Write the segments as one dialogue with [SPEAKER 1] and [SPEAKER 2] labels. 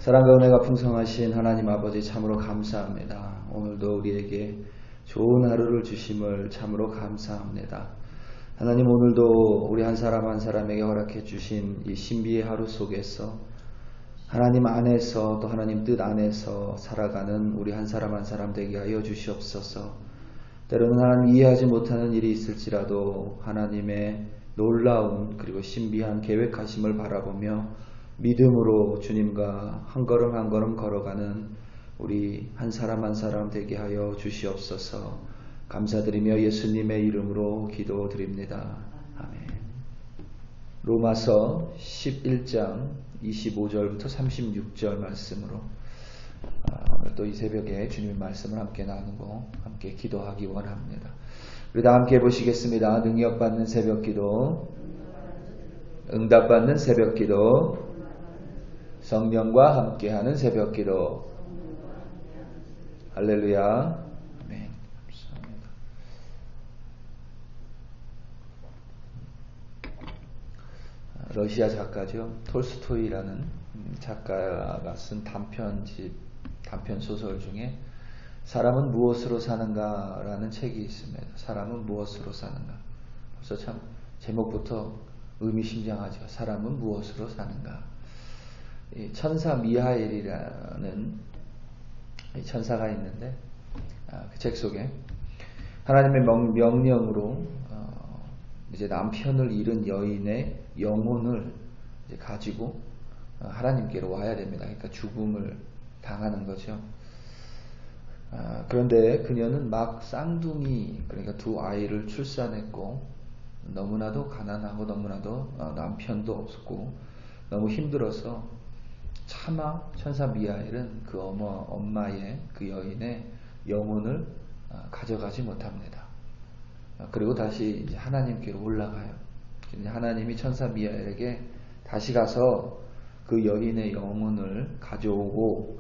[SPEAKER 1] 사랑과 은혜가 풍성하신 하나님 아버지 참으로 감사합니다. 오늘도 우리에게 좋은 하루를 주심을 참으로 감사합니다. 하나님, 오늘도 우리 한 사람 한 사람에게 허락해 주신 이 신비의 하루 속에서 하나님 안에서 또 하나님 뜻 안에서 살아가는 우리 한 사람 한 사람 되게 하여 주시옵소서. 때로는 하나님 이해하지 못하는 일이 있을지라도 하나님의 놀라운 그리고 신비한 계획하심을 바라보며 믿음으로 주님과 한 걸음 한 걸음 걸어가는 우리 한 사람 한 사람 되게 하여 주시옵소서. 감사드리며 예수님의 이름으로 기도드립니다. 아멘. 로마서 11장 25절부터 36절 말씀으로 오늘 또 이 새벽에 주님의 말씀을 함께 나누고 함께 기도하기 원합니다. 우리 다 함께 보시겠습니다. 능력받는 새벽기도, 응답받는 새벽기도, 성령과 함께하는 새벽기도. 할렐루야. 아멘. 감사합니다. 러시아 작가죠. 톨스토이라는 작가가 쓴 단편 소설 중에 사람은 무엇으로 사는가라는 책이 있습니다. 사람은 무엇으로 사는가. 벌써 참 제목부터 의미심장하죠. 사람은 무엇으로 사는가. 천사 미하엘이라는 천사가 있는데 그 책 속에 하나님의 명령으로 이제 남편을 잃은 여인의 영혼을 이제 가지고 하나님께로 와야 됩니다. 그러니까 죽음을 당하는 거죠. 그런데 그녀는 막 쌍둥이, 그러니까 두 아이를 출산했고 너무나도 가난하고 너무나도 남편도 없었고 너무 힘들어서 차마 천사 미하엘은 그 엄마의 그 여인의 영혼을 가져가지 못합니다. 그리고 다시 이제 하나님께로 올라가요. 하나님이 천사 미하엘에게 다시 가서 그 여인의 영혼을 가져오고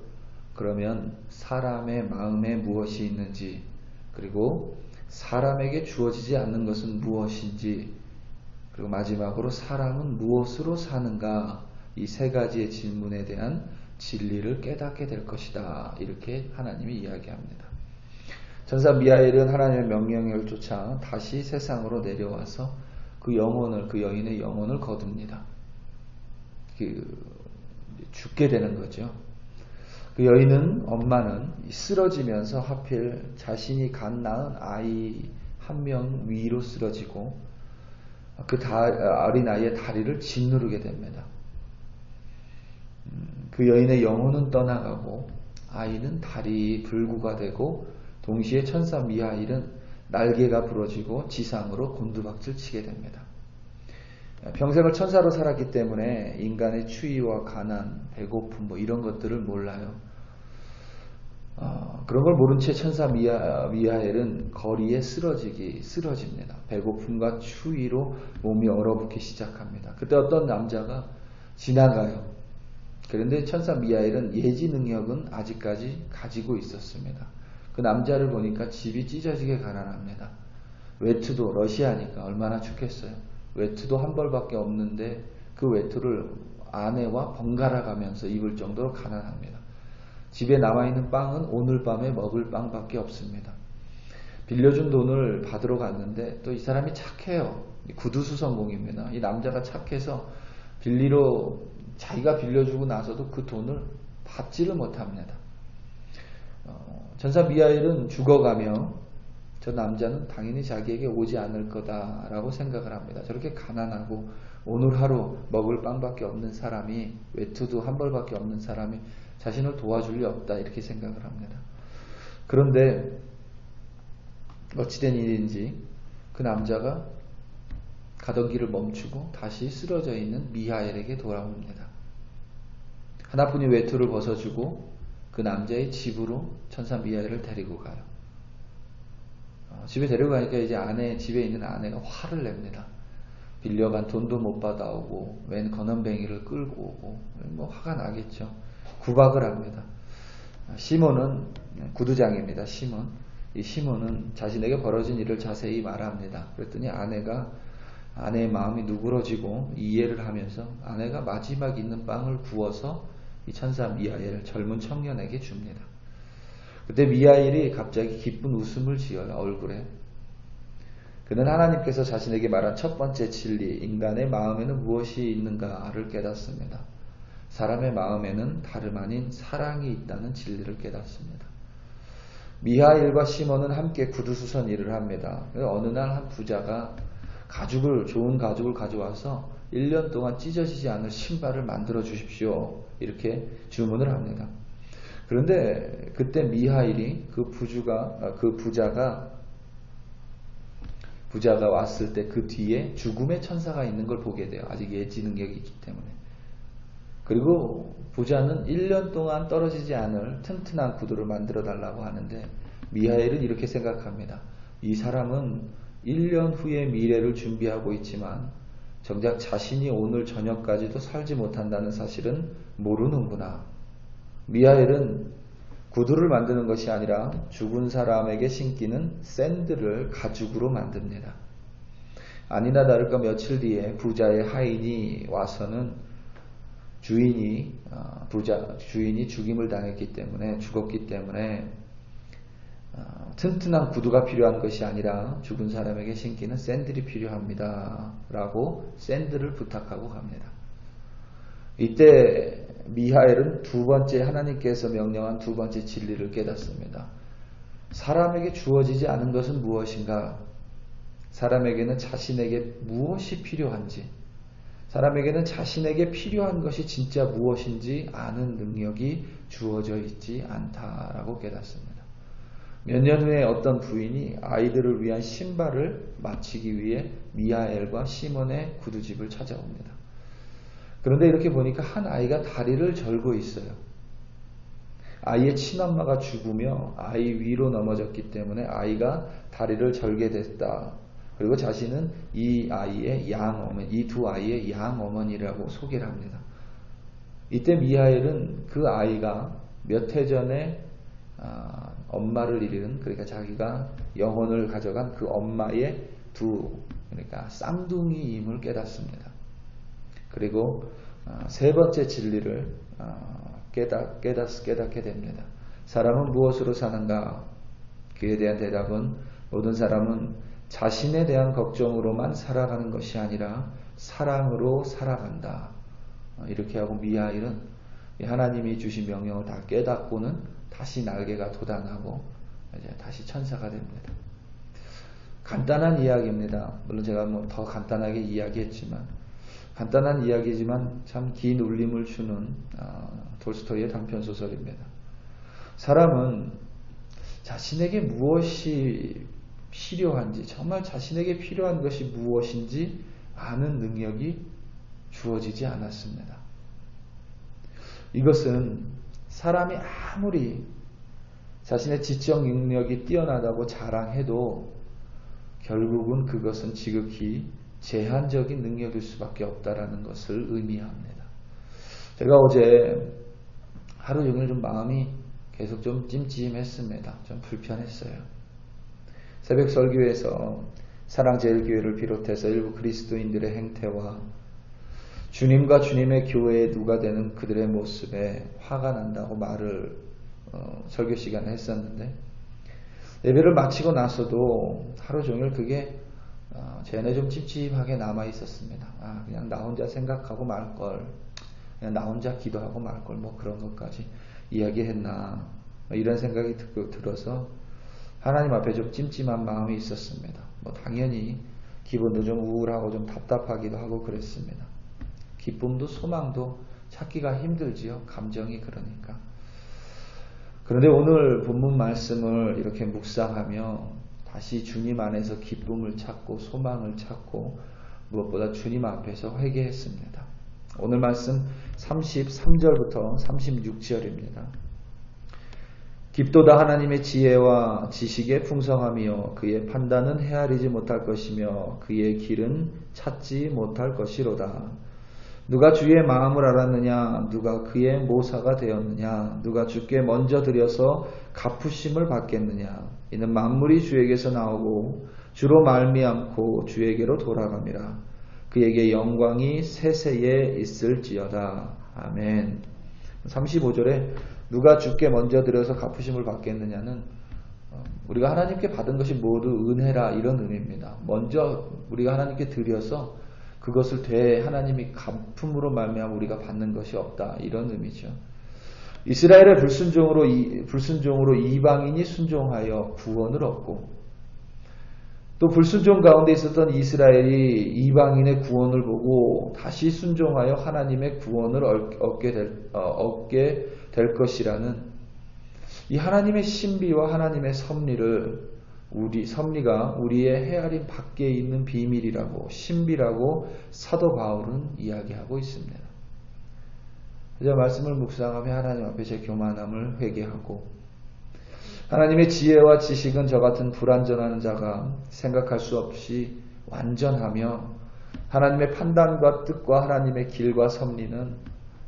[SPEAKER 1] 그러면 사람의 마음에 무엇이 있는지, 그리고 사람에게 주어지지 않는 것은 무엇인지, 그리고 마지막으로 사람은 무엇으로 사는가, 이 세 가지의 질문에 대한 진리를 깨닫게 될 것이다. 이렇게 하나님이 이야기합니다. 천사 미하엘은 하나님의 명령을 쫓아 다시 세상으로 내려와서 그 여인의 영혼을 거둡니다. 죽게 되는 거죠. 그 여인은, 엄마는 쓰러지면서 하필 자신이 갓 낳은 아이 한 명 위로 쓰러지고 그 어린 아이의 다리를 짓누르게 됩니다. 그 여인의 영혼은 떠나가고 아이는 다리 불구가 되고 동시에 천사 미하엘은 날개가 부러지고 지상으로 곤두박질 치게 됩니다. 평생을 천사로 살았기 때문에 인간의 추위와 가난, 배고픔 이런 것들을 몰라요. 그런 걸 모른 채 천사 미하엘은 거리에 쓰러집니다. 배고픔과 추위로 몸이 얼어붙기 시작합니다. 그때 어떤 남자가 지나가요. 그런데 천사 미하엘은 예지 능력은 아직까지 가지고 있었습니다. 그 남자를 보니까 집이 찢어지게 가난합니다. 외투도, 러시아니까 얼마나 춥겠어요. 외투도 한 벌밖에 없는데 그 외투를 아내와 번갈아 가면서 입을 정도로 가난합니다. 집에 남아있는 빵은 오늘 밤에 먹을 빵밖에 없습니다. 빌려준 돈을 받으러 갔는데 또 이 사람이 착해요. 구두수성공입니다. 이 남자가 착해서 자기가 빌려주고 나서도 그 돈을 받지를 못합니다. 천사 미하엘은 죽어가며 저 남자는 당연히 자기에게 오지 않을 거다라고 생각을 합니다. 저렇게 가난하고 오늘 하루 먹을 빵밖에 없는 사람이, 외투도 한 벌밖에 없는 사람이 자신을 도와줄 리 없다, 이렇게 생각을 합니다. 그런데 어찌된 일인지 그 남자가 가던 길을 멈추고 다시 쓰러져 있는 미하엘에게 돌아옵니다. 하나뿐인 외투를 벗어주고 그 남자의 집으로 천사 미하엘을 데리고 가요. 집에 데려가니까 이제 집에 있는 아내가 화를 냅니다. 빌려간 돈도 못 받아오고 웬 건원뱅이를 끌고 오고 화가 나겠죠. 구박을 합니다. 시몬은 구두장입니다. 이 시몬은 자신에게 벌어진 일을 자세히 말합니다. 그랬더니 아내의 마음이 누그러지고 이해를 하면서 아내가 마지막 있는 빵을 구워서 이 천사 미하엘 젊은 청년에게 줍니다. 그때 미하엘이 갑자기 기쁜 웃음을 지어요. 얼굴에. 그는 하나님께서 자신에게 말한 첫 번째 진리, 인간의 마음에는 무엇이 있는가를 깨닫습니다. 사람의 마음에는 다름 아닌 사랑이 있다는 진리를 깨닫습니다. 미하엘과 시몬은 함께 구두수선 일을 합니다. 어느 날 한 부자가 좋은 가죽을 가져와서 1년 동안 찢어지지 않을 신발을 만들어 주십시오. 이렇게 주문을 합니다. 그런데 그때 미하엘이 그 부자가 왔을 때 그 뒤에 죽음의 천사가 있는 걸 보게 돼요. 아직 예지 능력이 있기 때문에. 그리고 부자는 1년 동안 떨어지지 않을 튼튼한 구두를 만들어 달라고 하는데 미하엘은 이렇게 생각합니다. 이 사람은 1년 후의 미래를 준비하고 있지만 정작 자신이 오늘 저녁까지도 살지 못한다는 사실은 모르는구나. 미하엘은 구두를 만드는 것이 아니라 죽은 사람에게 신기는 샌들을 가죽으로 만듭니다. 아니나 다를까 며칠 뒤에 부자의 하인이 와서는 주인이 죽임을 당했기 때문에 죽었기 때문에 튼튼한 구두가 필요한 것이 아니라 죽은 사람에게 신기는 샌들이 필요합니다. 라고 샌들을 부탁하고 갑니다. 이때 미하엘은 두 번째 하나님께서 명령한 두 번째 진리를 깨닫습니다. 사람에게 주어지지 않은 것은 무엇인가? 사람에게는 자신에게 무엇이 필요한지, 사람에게는 자신에게 필요한 것이 진짜 무엇인지 아는 능력이 주어져 있지 않다라고 깨닫습니다. 몇 년 후에 어떤 부인이 아이들을 위한 신발을 맞추기 위해 미하엘과 시몬의 구두집을 찾아옵니다. 그런데 이렇게 보니까 한 아이가 다리를 절고 있어요. 아이의 친엄마가 죽으며 아이 위로 넘어졌기 때문에 아이가 다리를 절게 됐다. 그리고 자신은 이 두 아이의 양어머니라고 소개를 합니다. 이때 미하엘은 그 아이가 몇 해 전에 엄마를 잃은, 그러니까 자기가 영혼을 가져간 그 엄마의 그러니까 쌍둥이임을 깨닫습니다. 그리고 세 번째 진리를 깨닫게 됩니다. 사람은 무엇으로 사는가? 그에 대한 대답은 모든 사람은 자신에 대한 걱정으로만 살아가는 것이 아니라 사랑으로 살아간다. 이렇게 하고 미하엘은 하나님이 주신 명령을 다 깨닫고는 다시 날개가 돋아나고 이제 다시 천사가 됩니다. 간단한 이야기입니다. 물론 제가 더 간단하게 이야기했지만 간단한 이야기지만 참 긴 울림을 주는 톨스토이의 단편소설입니다. 사람은 자신에게 무엇이 필요한지, 정말 자신에게 필요한 것이 무엇인지 아는 능력이 주어지지 않았습니다. 이것은 사람이 아무리 자신의 지적 능력이 뛰어나다고 자랑해도 결국은 그것은 지극히 제한적인 능력일 수밖에 없다라는 것을 의미합니다. 제가 어제 하루 종일 좀 마음이 계속 좀 찜찜했습니다. 좀 불편했어요. 새벽 설교에서 사랑제일교회를 비롯해서 일부 그리스도인들의 행태와 주님과 주님의 교회에 누가 되는 그들의 모습에 화가 난다고 말을 설교 시간에 했었는데 예배를 마치고 나서도 하루 종일 그게 제 안에 좀 찝찝하게 남아 있었습니다. 그냥 나 혼자 생각하고 말걸, 그냥 나 혼자 기도하고 말걸, 뭐 그런 것까지 이야기했나, 이런 생각이 들어서 하나님 앞에 좀 찜찜한 마음이 있었습니다. 뭐 당연히 기분도 좀 우울하고 좀 답답하기도 하고 그랬습니다. 기쁨도 소망도 찾기가 힘들지요. 감정이 그러니까. 그런데 오늘 본문 말씀을 이렇게 묵상하며 다시 주님 안에서 기쁨을 찾고 소망을 찾고 무엇보다 주님 앞에서 회개했습니다. 오늘 말씀 33절부터 36절입니다. 깊도다 하나님의 지혜와 지식의 풍성함이요 그의 판단은 헤아리지 못할 것이며 그의 길은 찾지 못할 것이로다. 누가 주의 마음을 알았느냐? 누가 그의 모사가 되었느냐? 누가 주께 먼저 드려서 갚으심을 받겠느냐? 이는 만물이 주에게서 나오고 주로 말미암고 주에게로 돌아갑니다. 그에게 영광이 세세에 있을지어다. 아멘. 35절에 누가 주께 먼저 드려서 갚으심을 받겠느냐는 우리가 하나님께 받은 것이 모두 은혜라 이런 의미입니다. 먼저 우리가 하나님께 드려서 그것을 하나님이 갚음으로 말미암아 우리가 받는 것이 없다 이런 의미죠. 이스라엘의 불순종으로 이방인이 순종하여 구원을 얻고 또 불순종 가운데 있었던 이스라엘이 이방인의 구원을 보고 다시 순종하여 하나님의 구원을 얻게 될 것이라는 이 하나님의 신비와 하나님의 섭리가 우리의 헤아림 밖에 있는 비밀이라고 신비라고 사도 바울은 이야기하고 있습니다. 그저 말씀을 묵상하며 하나님 앞에 제 교만함을 회개하고 하나님의 지혜와 지식은 저 같은 불완전한 자가 생각할 수 없이 완전하며 하나님의 판단과 뜻과 하나님의 길과 섭리는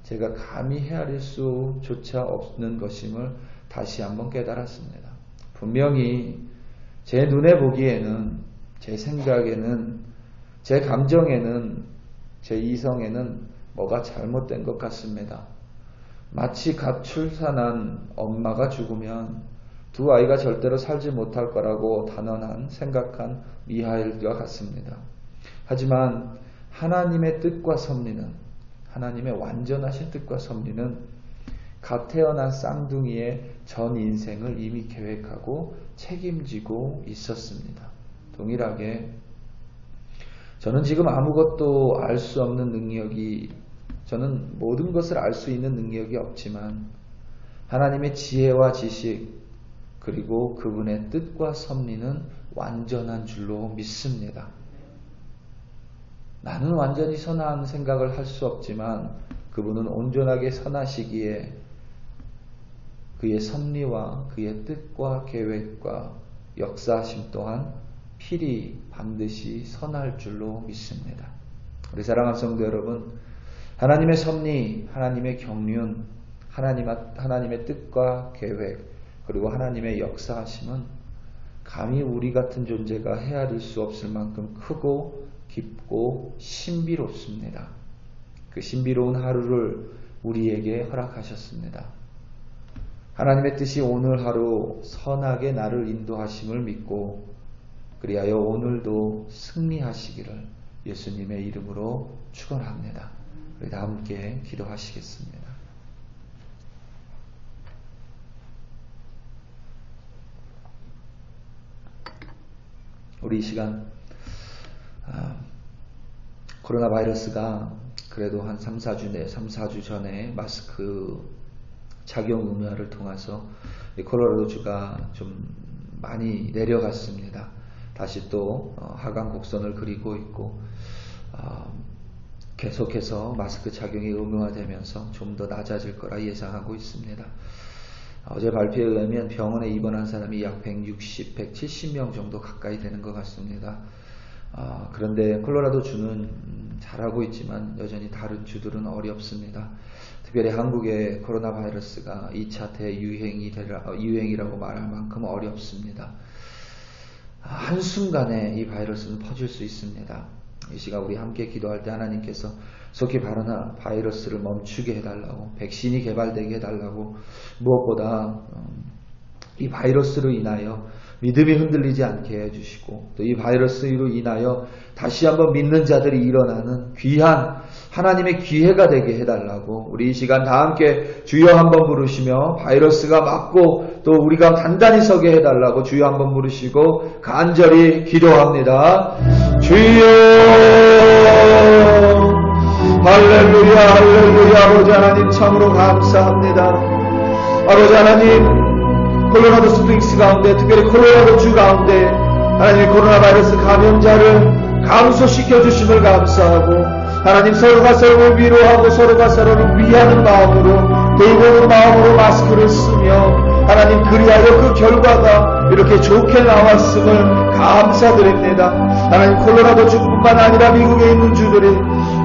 [SPEAKER 1] 제가 감히 헤아릴 수조차 없는 것임을 다시 한번 깨달았습니다. 분명히 제 눈에 보기에는, 제 생각에는, 제 감정에는, 제 이성에는 뭐가 잘못된 것 같습니다. 마치 갓 출산한 엄마가 죽으면 두 아이가 절대로 살지 못할 거라고 단언한 생각한 미하엘과 같습니다. 하지만 하나님의 뜻과 섭리는, 하나님의 완전하신 뜻과 섭리는 갓 태어난 쌍둥이의 전 인생을 이미 계획하고 책임지고 있었습니다. 동일하게 저는 지금 아무것도 알 수 없는 저는 모든 것을 알 수 있는 능력이 없지만 하나님의 지혜와 지식 그리고 그분의 뜻과 섭리는 완전한 줄로 믿습니다. 나는 완전히 선한 생각을 할 수 없지만 그분은 온전하게 선하시기에 그의 섭리와 그의 뜻과 계획과 역사하심 또한 필히 반드시 선할 줄로 믿습니다. 우리 사랑하는 성도 여러분, 하나님의 섭리, 하나님의 경륜, 하나님의 뜻과 계획, 그리고 하나님의 역사하심은 감히 우리 같은 존재가 헤아릴 수 없을 만큼 크고 깊고 신비롭습니다. 그 신비로운 하루를 우리에게 허락하셨습니다. 하나님의 뜻이 오늘 하루 선하게 나를 인도하심을 믿고 그리하여 오늘도 승리하시기를 예수님의 이름으로 축원합니다. 우리 다 함께 기도하시겠습니다. 우리 이 시간 코로나 바이러스가 그래도 한 3-4주 전에 마스크 착용 의무화를 통해서 콜로라도주가 좀 많이 내려갔습니다. 다시 또 하강 곡선을 그리고 있고 계속해서 마스크 착용이 의무화되면서 좀 더 낮아질 거라 예상하고 있습니다. 어제 발표에 의하면 병원에 입원한 사람이 약 170명 정도 가까이 되는 것 같습니다. 그런데 콜로라도주는 잘하고 있지만 여전히 다른 주들은 어렵습니다. 특별히 한국의 코로나 바이러스가 2차 대유행이라고 말할 만큼 어렵습니다. 한순간에 이 바이러스는 퍼질 수 있습니다. 이 시간 우리 함께 기도할 때 하나님께서 속히 바이러스를 멈추게 해달라고, 백신이 개발되게 해달라고, 무엇보다 이 바이러스로 인하여 믿음이 흔들리지 않게 해주시고 또 이 바이러스로 인하여 다시 한번 믿는 자들이 일어나는 귀한 하나님의 기회가 되게 해달라고 우리 이 시간 다 함께 주여 한번 부르시며 바이러스가 맞고 또 우리가 단단히 서게 해달라고 주여 한번 부르시고 간절히 기도합니다. 주여 할렐루야 할렐루야. 아버지 하나님 참으로 감사합니다. 아버지 하나님 콜로라도 스프링스 가운데 특별히 콜로라도주 가운데 하나님 코로나 바이러스 감염자를 감소시켜 주심을 감사하고 하나님 서로가 서로를 위로하고 서로가 서로를 위하는 마음으로 돌보는 마음으로 마스크를 쓰며 하나님 그리하여 그 결과가 이렇게 좋게 나왔음을 감사드립니다. 하나님 콜로라도주뿐만 아니라 미국에 있는 주들이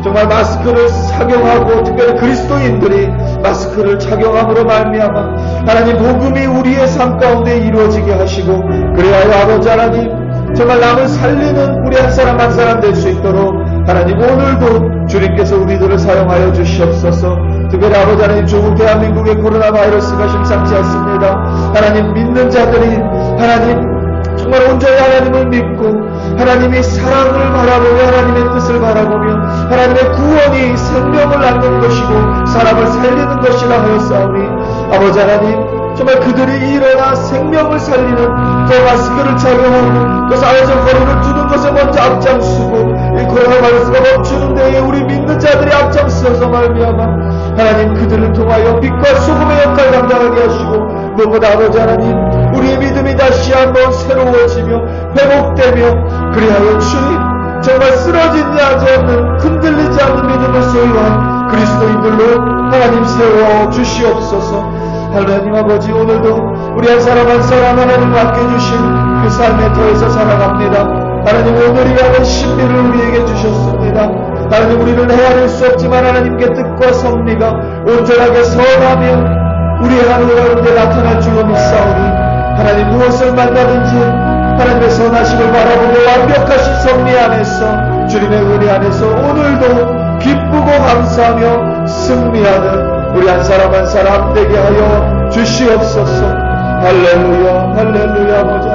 [SPEAKER 1] 정말 마스크를 착용하고 특별히 그리스도인들이 마스크를 착용함으로 말미암아 하나님 복음이 우리의 삶 가운데 이루어지게 하시고 그래야 아버지 하나님 정말 남을 살리는 우리 한 사람 한 사람 될 수 있도록 하나님 오늘도 주님께서 우리들을 사용하여 주시옵소서.
[SPEAKER 2] 특별히 아버지 하나님 조국 대한민국의 코로나 바이러스가 심상치 않습니다. 하나님 믿는 자들이 하나님 정말 온전히 하나님을 믿고 하나님이 사랑을 바라보며 하나님의 뜻을 바라보며 하나님의 구원이 생명을 낳는 것이고 사람을 살리는 것이라 하였사오니 아버지 하나님 정말 그들이 일어나 생명을 살리는 또 마스크를 착용하고 또 사회적 거리를 두는 것에 먼저 앞장서고 이 코로나 바이러스가 멈추는 데에 우리 믿는 자들이 앞장서서 말미암아 하나님 그들을 통하여 빛과 소금의 역할을 감당하게 하시고 무엇보다 아버지 하나님 우리의 믿음이 다시 한번 새로워지며 회복되며 그리하여 주님 정말 쓰러지지 않는 흔들리지 않는 믿음을 소유한 그리스도인들로 하나님 세워 주시옵소서. 하나님 아버지 오늘도 우리 한 사람 한 사람 하나님 맡겨주신 그 삶의 터에서 살아갑니다. 하나님 오늘이 하는 신비를 우리에게 주셨습니다. 하나님 우리는 헤아릴 수 없지만 하나님께 뜻과 섭리가 온전하게 선하며 우리의 하루 가운데 나타날 줄로 믿사오니 하나님 무엇을 만나든지 하나님의 선하심을 바라보고 완벽하신 섭리 안에서 주님의 은혜 안에서 오늘도 기쁘고 감사하며 승리하는 우리 한 사람 한 사람 되게 하여 주시옵소서. 할렐루야 할렐루야 아버지